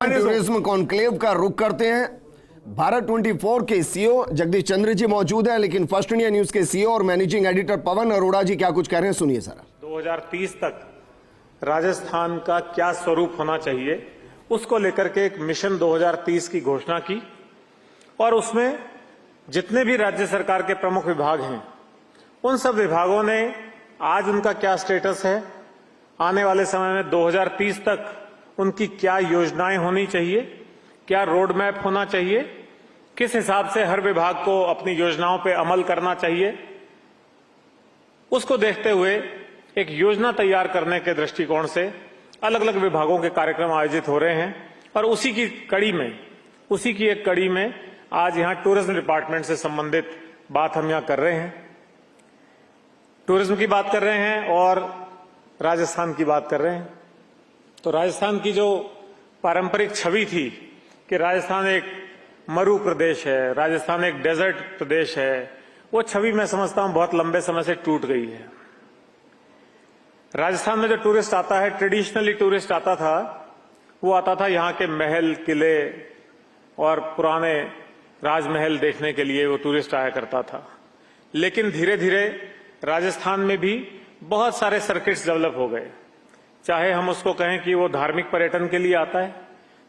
Tourism conclave का रुख करते हैं। भारत 24 के सीईओ जगदीश चंद्र जी मौजूद हैं, लेकिन फर्स्ट इंडिया न्यूज के सीईओ और मैनेजिंग एडिटर पवन अरोड़ा जी क्या कुछ कह रहे हैं, सुनिए सर। 2030 तक राजस्थान का क्या स्वरूप होना चाहिए, उसको लेकर के एक मिशन 2030 की घोषणा की और उसमें जितने भी राज्य सरकार के प्रमुख विभाग हैं, उन सब विभागों ने आज उनका क्या स्टेटस है, आने वाले समय में 2030 तक उनकी क्या योजनाएं होनी चाहिए, क्या रोड मैप होना चाहिए, किस हिसाब से हर विभाग को अपनी योजनाओं पर अमल करना चाहिए, उसको देखते हुए एक योजना तैयार करने के दृष्टिकोण से अलग अलग विभागों के कार्यक्रम आयोजित हो रहे हैं। और उसी की एक कड़ी में आज यहां टूरिज्म डिपार्टमेंट से संबंधित बात हम यहां कर रहे हैं। टूरिज्म की बात कर रहे हैं और राजस्थान की बात कर रहे हैं। तो राजस्थान की जो पारंपरिक छवि थी कि राजस्थान एक मरु प्रदेश है, राजस्थान एक डेजर्ट प्रदेश है, वो छवि मैं समझता हूं बहुत लंबे समय से टूट गई है। राजस्थान में जो टूरिस्ट आता है, ट्रेडिशनली टूरिस्ट आता था, वो आता था यहां के महल, किले और पुराने राजमहल देखने के लिए वो टूरिस्ट आया करता था। लेकिन धीरे धीरे राजस्थान में भी बहुत सारे सर्किट्स डेवलप हो गए। चाहे हम उसको कहें कि वो धार्मिक पर्यटन के लिए आता है,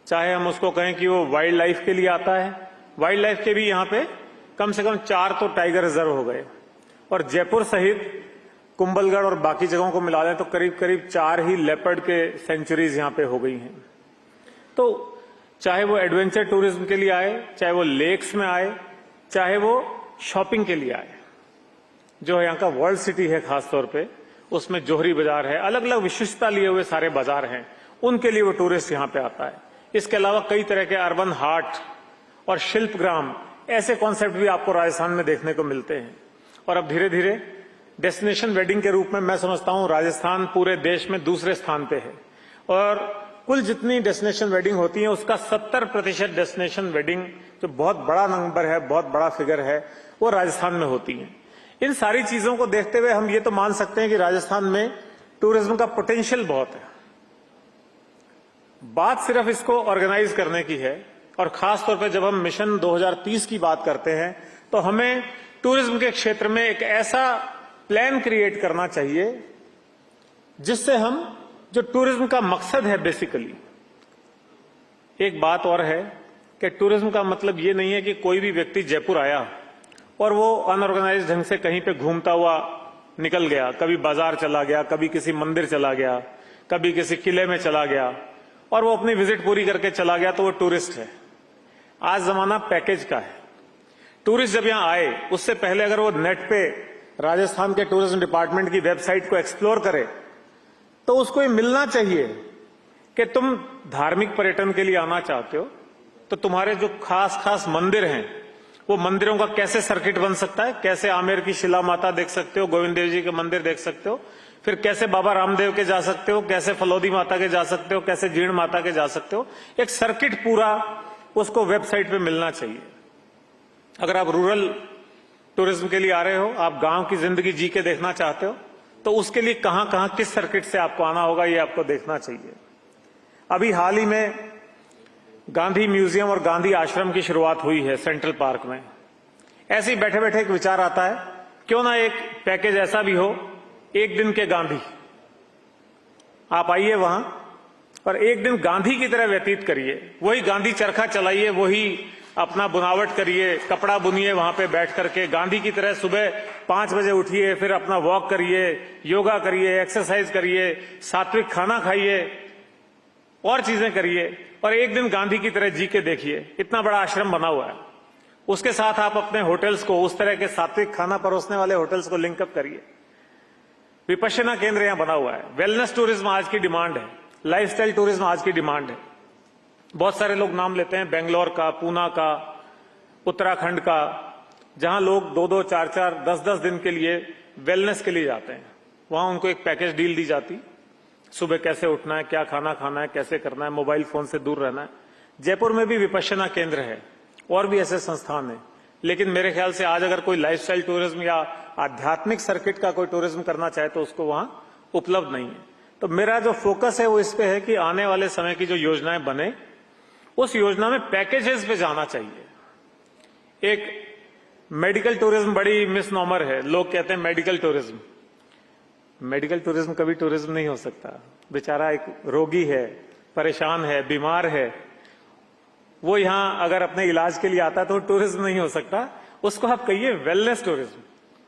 चाहे हम उसको कहें कि वो वाइल्ड लाइफ के लिए आता है। वाइल्ड लाइफ के भी यहाँ पे कम से कम 4 तो टाइगर रिजर्व हो गए और जयपुर सहित कुंभलगढ़ और बाकी जगहों को मिला लें तो करीब करीब 4 ही लेपर्ड के सेंचुरीज यहाँ पे हो गई हैं। तो चाहे वो एडवेंचर टूरिज्म के लिए आए, चाहे वो लेक्स में आए, चाहे वो शॉपिंग के लिए आए, जो यहाँ का वर्ल्ड सिटी है खासतौर पे, उसमें जोहरी बाजार है, अलग अलग विशिष्टता लिए हुए सारे बाजार हैं, उनके लिए वो टूरिस्ट यहाँ पे आता है। इसके अलावा कई तरह के अर्बन हाट और शिल्पग्राम, ऐसे कॉन्सेप्ट भी आपको राजस्थान में देखने को मिलते हैं। और अब धीरे धीरे डेस्टिनेशन वेडिंग के रूप में मैं समझता हूं राजस्थान पूरे देश में दूसरे स्थान पे है। और कुल जितनी डेस्टिनेशन वेडिंग होती है उसका 70% डेस्टिनेशन वेडिंग, जो बहुत बड़ा नंबर है, बहुत बड़ा फिगर है, वो राजस्थान में होती है। इन सारी चीजों को देखते हुए हम ये तो मान सकते हैं कि राजस्थान में टूरिज्म का पोटेंशियल बहुत है। बात सिर्फ इसको ऑर्गेनाइज करने की है। और खास तौर पे जब हम मिशन 2030 की बात करते हैं तो हमें टूरिज्म के क्षेत्र में एक ऐसा प्लान क्रिएट करना चाहिए जिससे हम, जो टूरिज्म का मकसद है बेसिकली, एक बात और है कि टूरिज्म का मतलब ये नहीं है कि कोई भी व्यक्ति जयपुर आया और वो अनऑर्गेनाइज ढंग से कहीं पे घूमता हुआ निकल गया, कभी बाजार चला गया, कभी किसी मंदिर चला गया, कभी किसी किले में चला गया और वो अपनी विजिट पूरी करके चला गया, तो वो टूरिस्ट है। आज जमाना पैकेज का है। टूरिस्ट जब यहां आए उससे पहले अगर वो नेट पे राजस्थान के टूरिज्म डिपार्टमेंट की वेबसाइट को एक्सप्लोर करे तो उसको ये मिलना चाहिए कि तुम धार्मिक पर्यटन के लिए आना चाहते हो तो तुम्हारे जो खास खास मंदिर हैं, वो मंदिरों का कैसे सर्किट बन सकता है, कैसे आमेर की शिला माता देख सकते हो, गोविंद देव जी के मंदिर देख सकते हो, फिर कैसे बाबा रामदेव के जा सकते हो, कैसे फलोदी माता के जा सकते हो, कैसे जीर्ण माता के जा सकते हो। एक सर्किट पूरा उसको वेबसाइट पे मिलना चाहिए। अगर आप रूरल टूरिज्म के लिए आ रहे हो, आप गांव की जिंदगी जी के देखना चाहते हो, तो उसके लिए कहां कहां किस सर्किट से आपको आना होगा, ये आपको देखना चाहिए। अभी हाल ही में गांधी म्यूजियम और गांधी आश्रम की शुरुआत हुई है सेंट्रल पार्क में। ऐसे ही बैठे बैठे एक विचार आता है, क्यों ना एक पैकेज ऐसा भी हो, एक दिन के गांधी। आप आइए वहां और एक दिन गांधी की तरह व्यतीत करिए, वही गांधी चरखा चलाइए, वही अपना बुनावट करिए, कपड़ा बुनिए वहां पे बैठ करके, गांधी की तरह सुबह 5 बजे उठिए, फिर अपना वॉक करिए, योगा करिए, एक्सरसाइज करिए, सात्विक खाना खाइए और चीजें करिए और एक दिन गांधी की तरह जी के देखिए। इतना बड़ा आश्रम बना हुआ है, उसके साथ आप अपने होटल्स को, उस तरह के सात्विक खाना परोसने वाले होटल्स को लिंकअप करिए। विपश्यना केंद्र यहां बना हुआ है। वेलनेस टूरिज्म आज की डिमांड है, लाइफस्टाइल टूरिज्म आज की डिमांड है। बहुत सारे लोग नाम लेते हैं बेंगलोर का, पूना का, उत्तराखंड का, जहां लोग 2-2, 4-4, 10-10 दिन के लिए वेलनेस के लिए जाते हैं। वहां उनको एक पैकेज डील दी जाती, सुबह कैसे उठना है, क्या खाना खाना है, कैसे करना है, मोबाइल फोन से दूर रहना है। जयपुर में भी विपश्यना केंद्र है और भी ऐसे संस्थान हैं। लेकिन मेरे ख्याल से आज अगर कोई लाइफस्टाइल टूरिज्म या आध्यात्मिक सर्किट का कोई टूरिज्म करना चाहे तो उसको वहां उपलब्ध नहीं है। तो मेरा जो फोकस है वो इस पे है कि आने वाले समय की जो योजनाएं बने उस योजना में पैकेजेस पे जाना चाहिए। एक मेडिकल टूरिज्म बड़ी मिसनॉमर है, लोग कहते हैं मेडिकल टूरिज्म। मेडिकल टूरिज्म कभी टूरिज्म नहीं हो सकता। बेचारा एक रोगी है, परेशान है, बीमार है, वो यहां अगर अपने इलाज के लिए आता है तो टूरिज्म नहीं हो सकता। उसको आप कहिए वेलनेस टूरिज्म,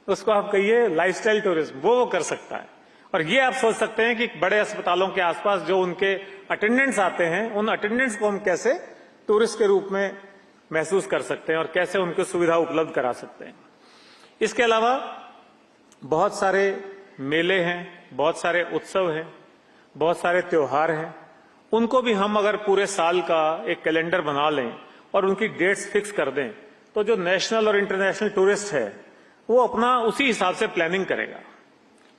उसको आप कहिए लाइफस्टाइल टूरिज्म, वो कर सकता है। और ये आप सोच सकते हैं कि बड़े अस्पतालों के आसपास जो उनके अटेंडेंट्स आते हैं, उन अटेंडेंट्स को हम कैसे टूरिस्ट के रूप में महसूस कर सकते हैं और कैसे उनको सुविधा उपलब्ध करा सकते हैं। इसके अलावा बहुत सारे मेले हैं, बहुत सारे उत्सव हैं, बहुत सारे त्योहार हैं। उनको भी हम अगर पूरे साल का एक कैलेंडर बना लें और उनकी डेट्स फिक्स कर दें, तो जो नेशनल और इंटरनेशनल टूरिस्ट है वो अपना उसी हिसाब से प्लानिंग करेगा।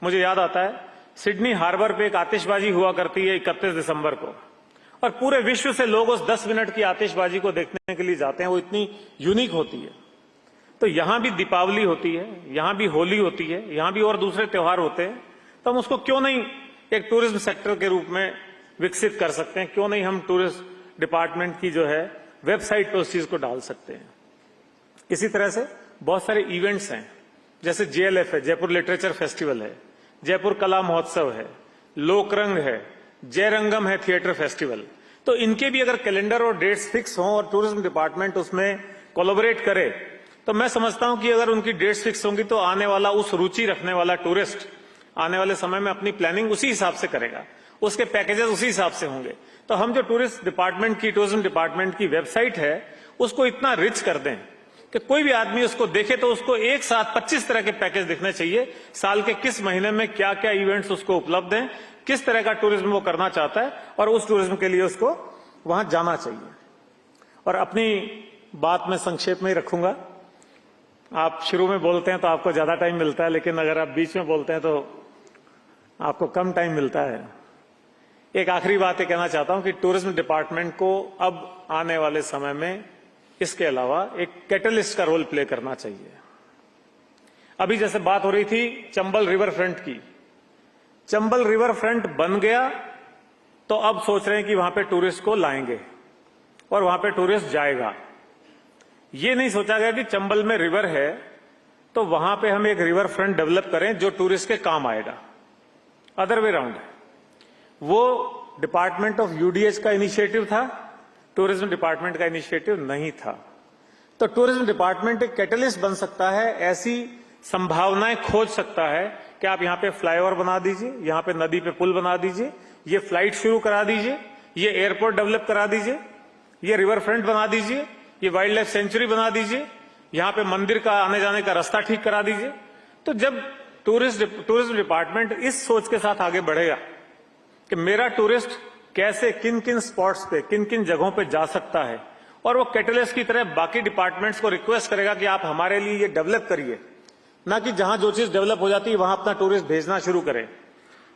मुझे याद आता है सिडनी हार्बर पे एक आतिशबाजी हुआ करती है 31 दिसंबर को, और पूरे विश्व से लोग उस 10 मिनट की आतिशबाजी को देखने के लिए जाते हैं। वो इतनी यूनिक होती है। तो यहां भी दीपावली होती है, यहां भी होली होती है, यहां भी और दूसरे त्योहार होते हैं। तो हम उसको क्यों नहीं एक टूरिज्म सेक्टर के रूप में विकसित कर सकते हैं? क्यों नहीं हम टूरिस्ट डिपार्टमेंट की जो है वेबसाइट पे उस चीज को डाल सकते हैं? इसी तरह से बहुत सारे इवेंट्स हैं, जैसे JLF है, जयपुर लिटरेचर फेस्टिवल है, जयपुर कला महोत्सव है, लोकरंग है, जयरंगम है, थिएटर फेस्टिवल। तो इनके भी अगर कैलेंडर और डेट्स फिक्स हों और टूरिज्म डिपार्टमेंट उसमें कोलैबोरेट करे, तो मैं समझता हूं कि अगर उनकी डेट्स फिक्स होंगी तो आने वाला उस रुचि रखने वाला टूरिस्ट आने वाले समय में अपनी प्लानिंग उसी हिसाब से करेगा, उसके पैकेजेस उसी हिसाब से होंगे। तो हम जो टूरिस्ट डिपार्टमेंट की, टूरिज्म डिपार्टमेंट की वेबसाइट है, उसको इतना रिच कर दें कि कोई भी आदमी उसको देखे तो उसको एक साथ 25 तरह के पैकेज दिखने चाहिए। साल के किस महीने में क्या क्या इवेंट्स उसको उपलब्ध हैं, किस तरह का टूरिज्म वो करना चाहता है, और उस टूरिज्म के लिए उसको वहां जाना चाहिए। और अपनी बात में संक्षेप में ही रखूंगा। आप शुरू में बोलते हैं तो आपको ज्यादा टाइम मिलता है, लेकिन अगर आप बीच में बोलते हैं तो आपको कम टाइम मिलता है। एक आखिरी बात ये कहना चाहता हूं कि टूरिज्म डिपार्टमेंट को अब आने वाले समय में इसके अलावा एक कैटलिस्ट का रोल प्ले करना चाहिए। अभी जैसे बात हो रही थी चंबल रिवर फ्रंट की, चंबल रिवर फ्रंट बन गया तो अब सोच रहे हैं कि वहां पे टूरिस्ट को लाएंगे और वहां पे टूरिस्ट जाएगा। ये नहीं सोचा गया कि चंबल में रिवर है तो वहां पे हम एक रिवर फ्रंट डेवलप करें जो टूरिस्ट के काम आएगा। अदर वे राउंड है। वो डिपार्टमेंट ऑफ UDH का इनिशिएटिव था, टूरिज्म डिपार्टमेंट का इनिशिएटिव नहीं था। तो टूरिज्म डिपार्टमेंट एक कैटलिस्ट बन सकता है, ऐसी संभावनाएं खोज सकता है कि आप यहां पे फ्लाईओवर बना दीजिए, यहां पे नदी पे पुल बना दीजिए, ये फ्लाइट शुरू करा दीजिए, ये एयरपोर्ट डेवलप करा दीजिए, ये रिवर फ्रंट बना दीजिए, ये वाइल्ड लाइफ सेंचुरी बना दीजिए, यहां पे मंदिर का आने जाने का रास्ता ठीक करा दीजिए। तो जब टूरिज्म डिपार्टमेंट इस सोच के साथ आगे बढ़ेगा कि मेरा टूरिस्ट कैसे किन किन स्पॉट्स पे, किन किन जगहों पे जा सकता है, और वो कैटलिस्ट की तरह बाकी डिपार्टमेंट्स को रिक्वेस्ट करेगा कि आप हमारे लिए ये डेवलप करिए, ना कि जहां जो चीज डेवलप हो जाती है वहां अपना टूरिस्ट भेजना शुरू करें,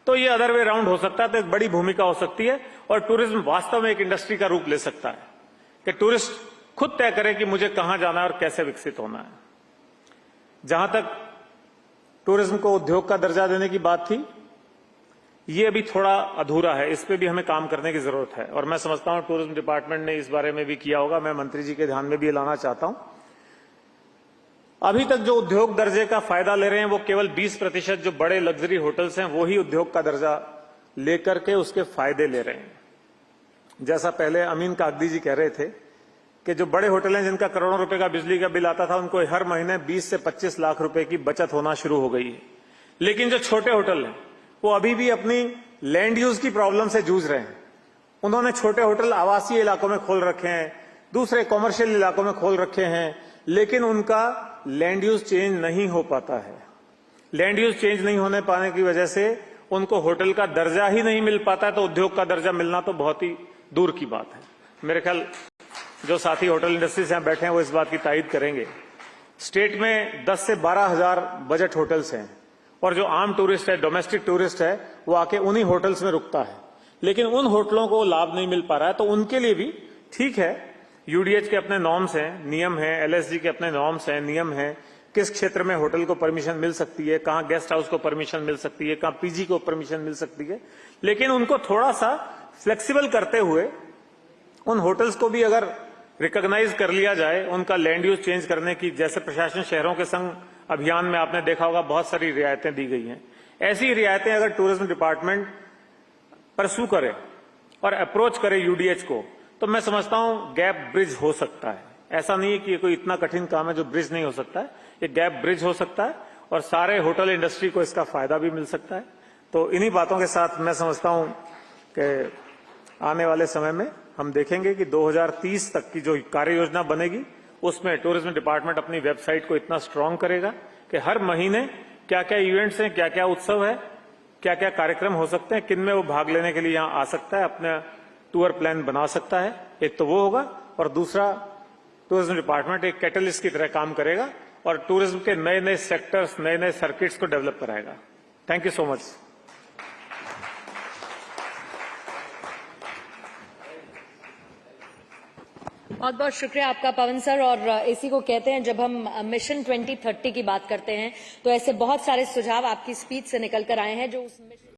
तो ये अदर वे राउंड हो सकता है। तो एक बड़ी भूमिका हो सकती है और टूरिज्म वास्तव में एक इंडस्ट्री का रूप ले सकता है कि टूरिस्ट खुद तय करे कि मुझे कहां जाना है और कैसे विकसित होना है। जहां तक टूरिज्म को उद्योग का दर्जा देने की बात थी, ये अभी थोड़ा अधूरा है, इस पे भी हमें काम करने की जरूरत है। और मैं समझता हूं टूरिज्म डिपार्टमेंट ने इस बारे में भी किया होगा। मैं मंत्री जी के ध्यान में भी लाना चाहता हूं। अभी तक जो उद्योग दर्जे का फायदा ले रहे हैं वो केवल 20% जो बड़े लग्जरी होटल्स हैं वो ही उद्योग का दर्जा लेकर के उसके फायदे ले रहे हैं। जैसा पहले अमीन कागदी जी कह रहे थे कि जो बड़े होटल हैं जिनका करोड़ों रुपए का बिजली का बिल आता था, उनको हर महीने 20 से 25 लाख रुपए की बचत होना शुरू हो गई है। लेकिन जो छोटे होटल हैं वो अभी भी अपनी लैंड यूज की प्रॉब्लम से जूझ रहे हैं। उन्होंने छोटे होटल आवासीय इलाकों में खोल रखे हैं, दूसरे कॉमर्शियल इलाकों में खोल रखे हैं, लेकिन उनका लैंड यूज चेंज नहीं हो पाता है। लैंड यूज चेंज नहीं होने पाने की वजह से उनको होटल का दर्जा ही नहीं मिल पाता है, तो उद्योग का दर्जा मिलना तो बहुत ही दूर की बात है। मेरे ख्याल जो साथी होटल इंडस्ट्री से यहाँ बैठे हैं वो इस बात की तायद करेंगे। स्टेट में 10 से 12 हजार बजट होटल्स हैं और जो आम टूरिस्ट है, डोमेस्टिक टूरिस्ट है, वो आके उन्हीं होटल्स में रुकता है। लेकिन उन होटलों को लाभ नहीं मिल पा रहा है, तो उनके लिए भी ठीक है, UDH के अपने नॉर्म्स हैं, नियम हैं, LSG के अपने नॉर्म्स हैं, नियम हैं, किस क्षेत्र में होटल को परमिशन मिल सकती है, कहां गेस्ट हाउस को परमिशन मिल सकती है, कहां PG को परमिशन मिल सकती है। लेकिन उनको थोड़ा सा फ्लेक्सिबल करते हुए उन होटल्स को भी अगर रिकॉग्नाइज कर लिया जाए, उनका लैंड यूज चेंज करने की, जैसे प्रशासन शहरों के संग अभियान में आपने देखा होगा बहुत सारी रियायतें दी गई हैं, ऐसी रियायतें अगर टूरिज्म डिपार्टमेंट परसू करे और अप्रोच करे यूडीएच को, तो मैं समझता हूं गैप ब्रिज हो सकता है। ऐसा नहीं है कि ये कोई इतना कठिन काम है जो ब्रिज नहीं हो सकता है, ये गैप ब्रिज हो सकता है और सारे होटल इंडस्ट्री को इसका फायदा भी मिल सकता है। तो इन्हीं बातों के साथ मैं समझता हूं कि आने वाले समय में हम देखेंगे कि 2030 तक की जो कार्य योजना बनेगी उसमें टूरिज्म डिपार्टमेंट अपनी वेबसाइट को इतना स्ट्रांग करेगा कि हर महीने क्या क्या इवेंट्स हैं, क्या क्या उत्सव है, क्या क्या कार्यक्रम हो सकते हैं, किन में वो भाग लेने के लिए यहाँ आ सकता है, अपना टूर प्लान बना सकता है। एक तो वो होगा और दूसरा टूरिज्म डिपार्टमेंट एक कैटलिस्ट की तरह काम करेगा और टूरिज्म के नए नए सेक्टर्स, नए नए सर्किट्स को डेवलप कराएगा। Thank you so much. बहुत बहुत शुक्रिया आपका पवन सर। और इसी को कहते हैं, जब हम मिशन 2030 की बात करते हैं तो ऐसे बहुत सारे सुझाव आपकी स्पीच से निकल कर आए हैं जो उस मिशन